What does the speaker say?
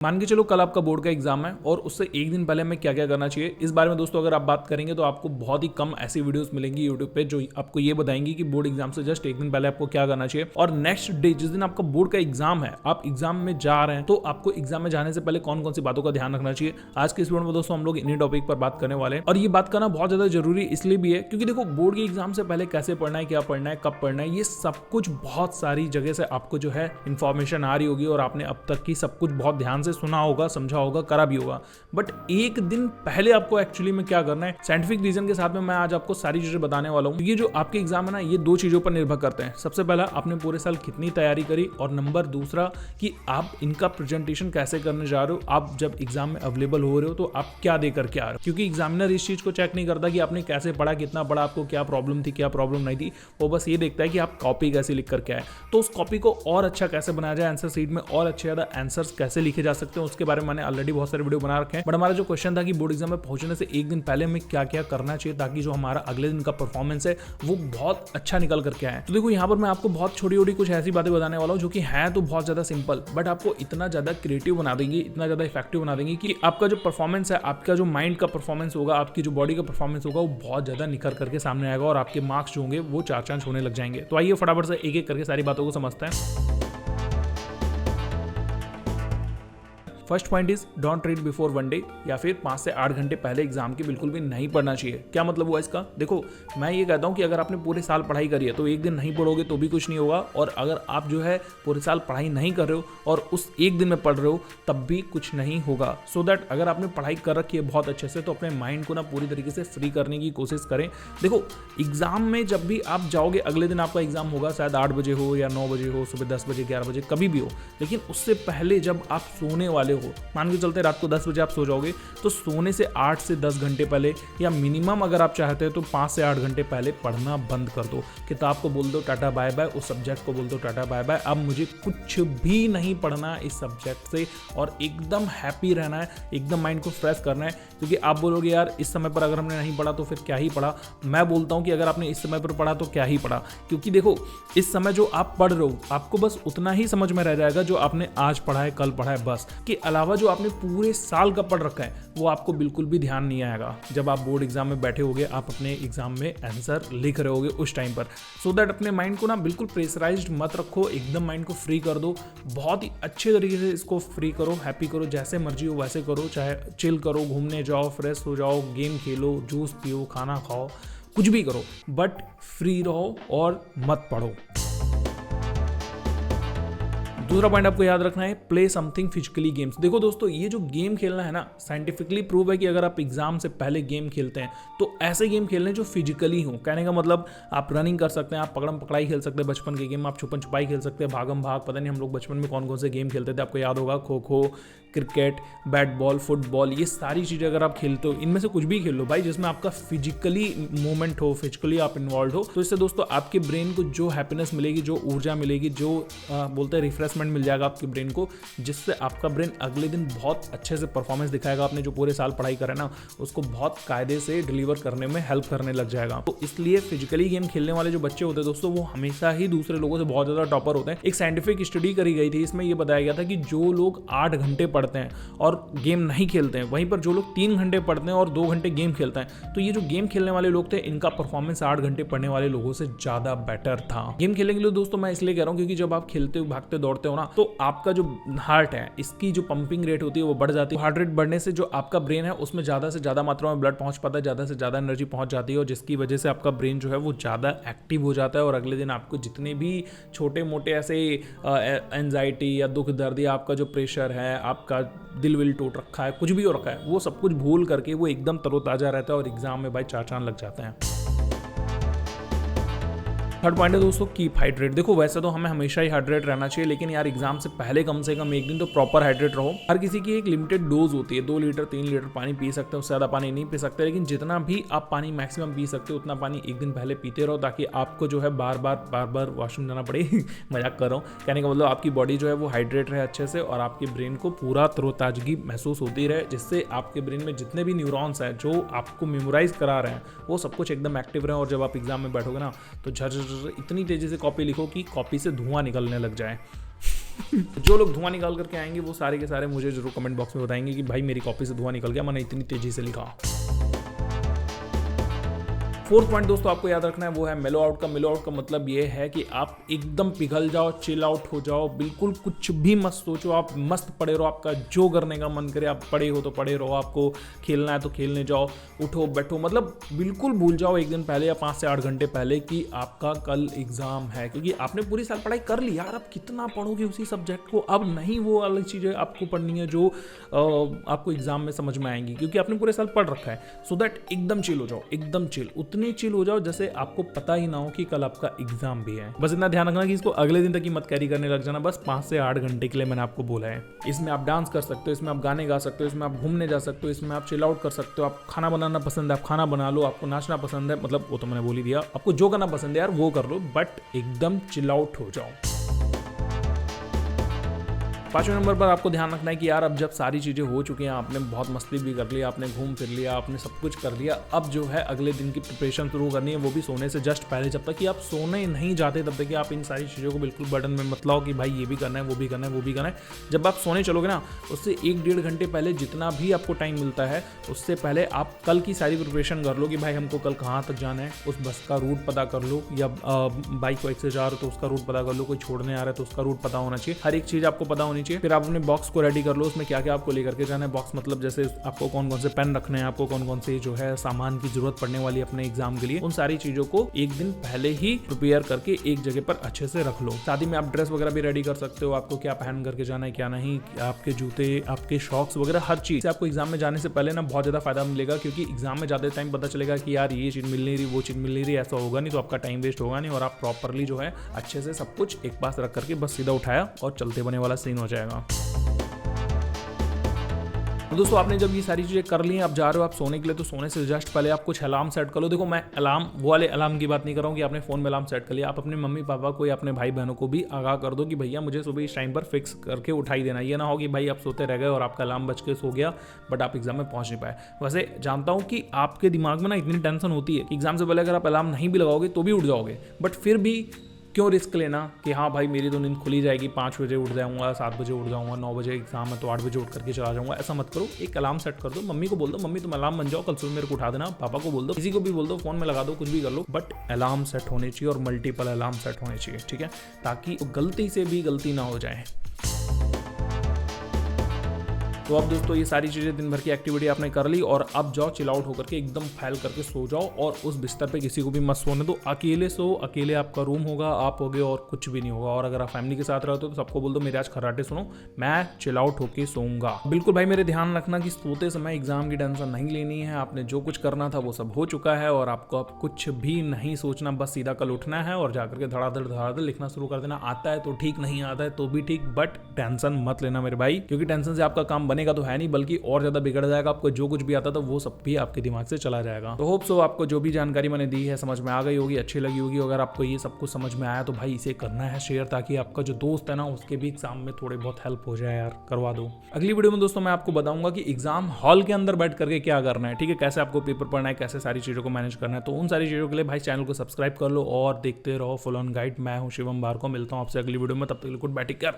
मान के चलो कल आपका बोर्ड का एग्जाम है और उससे एक दिन पहले हमें क्या क्या करना चाहिए, इस बारे में दोस्तों अगर आप बात करेंगे तो आपको बहुत ही कम ऐसी वीडियोस मिलेंगी यूट्यूब पे जो आपको ये बताएंगी कि बोर्ड एग्जाम से जस्ट एक दिन पहले आपको क्या करना चाहिए और नेक्स्ट डे जिस दिन आपका बोर्ड का एग्जाम है, आप एग्जाम में जा रहे हैं तो आपको एग्जाम में जाने से पहले कौन कौन सी बातों का ध्यान रखना चाहिए। आज के इस वीडियो में दोस्तों हम लोग इन्हीं टॉपिक पर बात करने वाले हैं और ये बात करना बहुत ज्यादा जरूरी इसलिए भी है क्योंकि देखो बोर्ड के एग्जाम से पहले कैसे पढ़ना है, क्या पढ़ना है, कब पढ़ना है, ये सब कुछ बहुत सारी जगह से आपको जो है इंफॉर्मेशन आ रही होगी और आपने अब तक की सब कुछ बहुत ध्यान से सुना होगा, समझा होगा, करा भी होगा। बट एक दिन पहले आपको एक्चुअली में क्या करना है, साइंटिफिक रीजन के साथ में मैं आज आपको सारी चीजें बताने वाला हूं। ये जो आपके एग्जाम है ना, ये दो चीजों पर निर्भर करते हैं। सबसे पहला आपने पूरे साल कितनी तैयारी करी और नंबर दूसरा कि आप इनका प्रेजेंटेशन कैसे करने जा रहे हो। आप जब एग्जाम में अवेलेबल हो रहे हो तो आप क्या देकर के आ रहे हो, क्योंकि एग्जामिनर इस चीज को चेक नहीं करता कि आपने कैसे पढ़ा, कितना पढ़ा, आपको क्या प्रॉब्लम थी, क्या प्रॉब्लम नहीं थी। वो बस ये देखता है कि आप कॉपी कैसे लिख करके आए। तो उस कॉपी को और अच्छा कैसे बनाया जाए, आंसर शीट में और अच्छे ज्यादा आंसर्स कैसे लिखे जा सकते हैं, उसके बारे में मैंने ऑलरेडी बहुत सारे वीडियो बना रखे हैं। बट हमारा जो क्वेश्चन था कि बोर्ड एग्जाम में पहुंचने से एक दिन पहले हमें क्या क्या करना चाहिए ताकि जो हमारा अगले दिन का परफॉर्मेंस है वो बहुत अच्छा निकल करके आए। तो देखो यहाँ पर मैं आपको बहुत छोटी छोटी कुछ ऐसी बातें बताने वाला हूँ जो कि है तो बहुत ज्यादा सिंपल, बट आपको इतना ज्यादा क्रिएटिव बना देंगे, इतना ज्यादा इफेक्टिव बना देंगे कि आपका जो परफॉर्मेंस है, आपका जो माइंड का परफॉर्मेंस होगा, आपकी जो बॉडी का परफॉर्मेंस होगा वो बहुत ज्यादा निखर करके सामने आएगा और आपके मार्क्स जो होंगे वो चार चांद होने लग जाएंगे। तो आइए फटाफट से एक एक करके सारी बातों को समझते हैं। First point is don't read before one day, या फिर 5 से 8 घंटे पहले एग्जाम के बिल्कुल भी नहीं पढ़ना चाहिए। क्या मतलब हुआ इसका? देखो मैं ये कहता हूँ कि अगर आपने पूरे साल पढ़ाई करी है तो एक दिन नहीं पढ़ोगे तो भी कुछ नहीं होगा, और अगर आप जो है पूरे साल पढ़ाई नहीं कर रहे हो और उस एक दिन में पढ़ रहे हो तब भी कुछ नहीं होगा। सो दैट अगर आपने पढ़ाई कर रखी है बहुत अच्छे से तो अपने माइंड को ना पूरी तरीके से फ्री करने की कोशिश करें। देखो एग्जाम में जब भी आप जाओगे, अगले दिन आपका एग्जाम होगा, शायद 8 बजे हो या 9 बजे हो, सुबह 10 बजे 11 बजे कभी भी हो, लेकिन उससे पहले जब आप सोने वाले हो, मान के चलते रात को 10 बजे आप सो जाओगे, तो सोने से 8 से 10 घंटे पहले या मिनिमम अगर आप चाहते हो तो 5 से 8 घंटे पहले पढ़ना बंद कर दो। किताब को बोल दो टाटा बाय बाय, उस सब्जेक्ट को बोल दो टाटा बाय बाय, अब मुझे कुछ भी नहीं पढ़ना इस सब्जेक्ट से, और एकदम हैप्पी रहना है, एकदम माइंड को फ्रेश करना है। क्योंकि आप बोलोगे यार इस समय पर अगर हमने नहीं पढ़ा तो फिर क्या ही पढ़ा। मैं बोलता हूं कि अगर आपने इस समय पर पढ़ा तो क्या ही पढ़ा, क्योंकि देखो इस समय जो आप पढ़ रहे हो आपको बस उतना ही समझ में रह जाएगा जो आपने आज पढ़ा है, कल पढ़ा है, बस के अलावा जो आपने पूरे साल का पढ़ रखा है वो आपको बिल्कुल भी ध्यान नहीं आएगा। जब आप बोर्ड एग्जाम में बैठे होगे, आप अपने एग्जाम में आंसर लिख रहे होगे उस टाइम पर, सो दैट अपने माइंड को ना बिल्कुल प्रेशराइज्ड मत रखो, एकदम माइंड को फ्री कर दो। बहुत ही अच्छे तरीके से इसको फ्री करो, हैप्पी करो, जैसे मर्जी हो वैसे करो, चाहे चिल करो, घूमने जाओ, फ्रेश हो जाओ, गेम खेलो, जूस पियो, खाना खाओ, कुछ भी करो, बट फ्री रहो और मत पढ़ो। दूसरा पॉइंट आपको याद रखना है, प्ले समथिंग फिजिकली गेम्स। देखो दोस्तों ये जो गेम खेलना है ना, साइंटिफिकली प्रूव है कि अगर आप एग्जाम से पहले गेम खेलते हैं तो ऐसे गेम खेलने जो फिजिकली हो। कहने का मतलब आप रनिंग कर सकते हैं, आप पकड़म पकड़ाई खेल सकते हैं, बचपन के गेम, आप छुपन छुपाई खेल सकते हैं, भागम भाग, पता नहीं हम लोग बचपन में कौन कौन से गेम खेलते थे, आपको याद होगा, kho kho, cricket, bat ball, football, ये सारी चीज़ें अगर आप खेलते हो, इनमें से कुछ भी खेल लो भाई जिसमें आपका फिजिकली मूवमेंट हो, फिजिकली आप इन्वॉल्व हो, तो इससे दोस्तों आपके ब्रेन को जो हैप्पीनेस मिलेगी, जो ऊर्जा मिलेगी, जो बोलते हैं रिफ्रेशमेंट मिल जाएगा आपके ब्रेन को, जिससे आपका ब्रेन अगले दिन बहुत अच्छे से परफॉर्मेंस दिखाएगा। आपने जो पूरे साल पढ़ाई करा ना उसको बहुत कायदे से डिलीवर करने में हेल्प करने लग जाएगा। तो इसलिए फिजिकली गेम खेलने वाले जो बच्चे होते हैं दोस्तों वो हमेशा ही दूसरे लोगों से बहुत ज़्यादा टॉपर होते हैं। एक साइंटिफिक स्टडी करी गई थी, इसमें यह बताया गया था कि जो लोग 8 घंटे पढ़ते हैं और गेम नहीं खेलते हैं, वहीं पर जो लोग 3 घंटे पढ़ते हैं और 2 घंटे गेम खेलते हैं, तो ये जो गेम खेलने वाले लोग थे इनका परफॉर्मेंस 8 घंटे पढ़ने वाले लोगों से ज़्यादा बेटर था। गेम खेलने के लिए दोस्तों मैं इसलिए कह रहा हूँ क्योंकि जब आप खेलते हो, भागते दौड़ते हो ना, तो आपका जो हार्ट है इसकी जो पंपिंग रेट होती है वो बढ़ जाती है। हार्ट रेट बढ़ने से जो आपका ब्रेन है उसमें ज़्यादा से ज़्यादा मात्रा में ब्लड पहुंच पाता है, ज़्यादा से ज़्यादा एनर्जी पहुंच जाती है, और जिसकी वजह से आपका ब्रेन जो है वो ज़्यादा एक्टिव हो जाता है, और अगले दिन आपको जितने भी छोटे मोटे ऐसे एंजाइटी या दुख दर्द या आपका जो प्रेशर है, आपका दिल विल टूट रखा है, कुछ भी हो रखा है, वो सब कुछ भूल करके वो एकदम तरोताज़ा रहता है और एग्जाम में भाई चार चांद लग जाते हैं। थर्ड पॉइंट है दोस्तों, कीप हाइड्रेट। देखो वैसे तो हमें हमेशा ही हाइड्रेट रहना चाहिए, लेकिन यार एग्जाम से पहले कम से कम एक दिन तो प्रॉपर हाइड्रेट रहो। हर किसी की एक लिमिटेड डोज होती है, 2 लीटर 3 लीटर पानी पी सकते हो, उससे ज़्यादा पानी नहीं पी सकते, लेकिन जितना भी आप पानी मैक्सिमम पी सकते हो उतना पानी एक दिन पहले पीते रहो, ताकि आपको जो है बार बार वॉशरूम जाना पड़े मजाक कर रहा हूँ, कहने का मतलब आपकी बॉडी जो है वो हाइड्रेट रहे अच्छे से, और आपके ब्रेन को पूरा तरोताजगी महसूस होती रहे, जिससे आपके ब्रेन में जितने भी न्यूरॉन्स हैं जो आपको मेमोराइज करा रहे हैं वो सब कुछ एकदम एक्टिव रहे, और जब आप एग्जाम में बैठोगे ना तो झर इतनी तेजी से कॉपी लिखो कि कॉपी से धुआं निकलने लग जाए जो लोग धुआं निकाल करके आएंगे वो सारे के सारे मुझे जरूर कमेंट बॉक्स में बताएंगे कि भाई मेरी कॉपी से धुआं निकल गया, मैंने इतनी तेजी से लिखा। फोर्थ पॉइंट दोस्तों आपको याद रखना है वो है मेलो आउट का। मेलो आउट का मतलब ये है कि आप एकदम पिघल जाओ, चिल आउट हो जाओ, बिल्कुल कुछ भी मत सोचो, आप मस्त पड़े रहो, आपका जो करने का मन करे आप पड़े हो तो पड़े रहो, आपको खेलना है तो खेलने जाओ, उठो बैठो, मतलब बिल्कुल भूल जाओ एक दिन पहले या 5 से 8 घंटे पहले कि आपका कल एग्जाम है, क्योंकि आपने पूरी साल पढ़ाई कर ली यार, आप कितना पढ़ोगे उसी सब्जेक्ट को, अब नहीं वो अलग चीज़ें आपको पढ़नी है जो आपको एग्जाम में समझ में आएंगी, क्योंकि आपने पूरे साल पढ़ रखा है। सो दैट एकदम चिल हो जाओ, एकदम चिल, उतनी चिल हो जाओ जैसे आपको पता ही ना हो कि कल आपका एग्जाम भी है। बस इतना ध्यान रखना कि इसको अगले दिन तक ही मत कैरी करने लग जाना, बस 5 से 8 घंटे के लिए मैंने आपको बोला है। इसमें आप डांस कर सकते हो, इसमें आप गाने गा सकते हो, इसमें आप घूमने जा सकते हो, इसमें आप चिल आउट कर सकते हो, आप खाना बनाना पसंद है आप खाना बना लो, आपको नाचना पसंद है, मतलब वो तो मैंने बोल ही दिया, आपको जो करना पसंद है यार वो कर लो, बट एकदम चिल आउट हो जाओ। 5वें नंबर पर आपको ध्यान रखना है कि यार अब जब सारी चीज़ें हो चुकी हैं, आपने बहुत मस्ती भी कर लिया, आपने घूम फिर लिया, आपने सब कुछ कर लिया, अब जो है अगले दिन की प्रिपरेशन शुरू करनी है, वो भी सोने से जस्ट पहले। जब तक कि आप सोने नहीं जाते तब तक कि आप इन सारी चीज़ों को बिल्कुल बर्डन में मत लाओ कि भाई ये भी करना है, वो भी करना है, वो भी करना है। जब आप सोने चलोगे ना, उससे 1-1.5 घंटे पहले जितना भी आपको टाइम मिलता है, उससे पहले आप कल की सारी प्रिपरेशन कर लो कि भाई हमको कल कहाँ तक जाना है, उस बस का रूट पता कर लो, या बाइक वाइक से जा रहे हो तो उसका रूट पता कर लो, कोई छोड़ने आ रहा है तो उसका रूट पता होना चाहिए, हर एक चीज़ आपको पता होनी चाहिए। फिर आप अपने बॉक्स को रेडी कर लो, उसमें क्या क्या आपको लेकर के जाना है। बॉक्स मतलब जैसे आपको कौन कौन से पेन रखने हैं, आपको कौन कौन से जो है सामान की जरूरत पड़ने वाली है अपने एग्जाम के लिए, उन सारी चीजों को एक दिन पहले ही प्रिपेयर करके एक जगह पर अच्छे से रख लो। साथ ही में आप ड्रेस वगैरह भी रेडी कर सकते हो, आपको क्या पहन करके जाना है क्या नहीं, आपके जूते, आपके शॉक्स वगैरह, हर चीज आपको एग्जाम में जाने से पहले ना बहुत ज्यादा फायदा मिलेगा, क्योंकि एग्जाम में जाते टाइम पता चलेगा कि यार ये चीज मिल नहीं रही, वो चीज मिल नहीं रही, ऐसा होगा नहीं, तो आपका टाइम वेस्ट होगा नहीं और आप प्रॉपरली जो है अच्छे से सब कुछ एक पास रख करके बस सीधा उठाया और चलते बने वाला सीन हो जाएगा। तो दोस्तों आपने जब ये सारी चीज़ें कर ली हैं, आप जा रहे हो आप सोने के लिए, तो सोने से जस्ट पहले आप कुछ अलार्म सेट कर लो। देखो मैं अलार्म वो वाले अलार्म की बात नहीं कर रहा हूँ कि आपने फ़ोन में अलार्म सेट कर लिया, आप अपने मम्मी पापा को या अपने भाई बहनों को भी आगाह कर दो कि भैया मुझे सुबह इस टाइम पर फिक्स करके उठाई देना। ये ना हो कि भाई आप सोते रह गए और आपका अलार्म बज के सो गया बट आप एग्जाम में पहुंच नहीं पाए। वैसे जानता हूँ कि आपके दिमाग में ना इतनी टेंशन होती है कि एग्जाम से पहले अगर आप अलार्म नहीं भी लगाओगे तो भी उठ जाओगे, बट फिर भी क्यों रिस्क लेना कि हाँ भाई मेरी तो नींद खुली जाएगी, 5 बजे उठ जाऊंगा, 7 बजे उठ जाऊंगा, 9 बजे एग्जाम है तो 8 बजे उठ करके चला जाऊंगा। ऐसा मत करो, एक अलार्म सेट कर दो, मम्मी को बोल दो मम्मी तुम अलार्म बन जाओ, कल सुबह मेरे को उठा देना, पापा को बोल दो, किसी को भी बोल दो, फोन में लगा दो, कुछ भी कर लो, बट अलार्म सेट होने चाहिए और मल्टीपल अलार्म सेट होने चाहिए, ठीक है, ताकि गलती से भी गलती ना हो जाए। तो अब दोस्तों ये सारी चीज़ें दिन भर की एक्टिविटी आपने कर ली और अब जाओ चिल आउट होकर के एकदम फैल करके सो जाओ और उस बिस्तर पे किसी को भी मत सोने दो, अकेले सो, अकेले आपका रूम होगा, आप होगे और कुछ भी नहीं होगा। और अगर आप फैमिली के साथ रहते हो तो सबको बोल दो मेरे आज खर्राटे सुनो, मैं चिल आउट होके सोऊंगा। बिल्कुल भाई मेरे ध्यान रखना कि सोते समय एग्जाम की टेंशन नहीं लेनी है, आपने जो कुछ करना था वो सब हो चुका है और आपको अब कुछ भी नहीं सोचना, बस सीधा कल उठना है और जाकर के धड़ाधड़ लिखना शुरू कर देना। आता है तो ठीक, नहीं आता है तो भी ठीक, बट टेंशन मत लेना मेरे भाई, क्योंकि टेंशन से आपका काम बनेगा तो है नहीं, बल्कि और ज्यादा बिगड़ जाएगा। आपको जो कुछ भी आता था वो सब भी आपके दिमाग से चला जाएगा। तो होप सो आपको जो भी जानकारी मैंने दी है समझ में आ गई होगी, अच्छी लगी होगी। अगर आपको ये सब कुछ समझ में आया तो भाई इसे करना है शेयर, ताकि आपका जो दोस्त है ना उसके भी एग्जाम में थोड़े बहुत हेल्प हो जाए यार, करवा दो। अगली वीडियो में दोस्तों मैं आपको बताऊंगा कि एग्जाम हॉल के अंदर बैठ करके क्या करना है, ठीक है, कैसे आपको पेपर पढ़ना है, कैसे सारी चीजों को मैनेज करना है। तो उन सारी चीजों के लिए भाई चैनल को सब्सक्राइब कर लो और देखते रहो फुल ऑन गाइड। मैं हूं शिवम बार को, मिलता हूं आपसे अगली वीडियो में, तब तक गुड बाय, टेक केयर।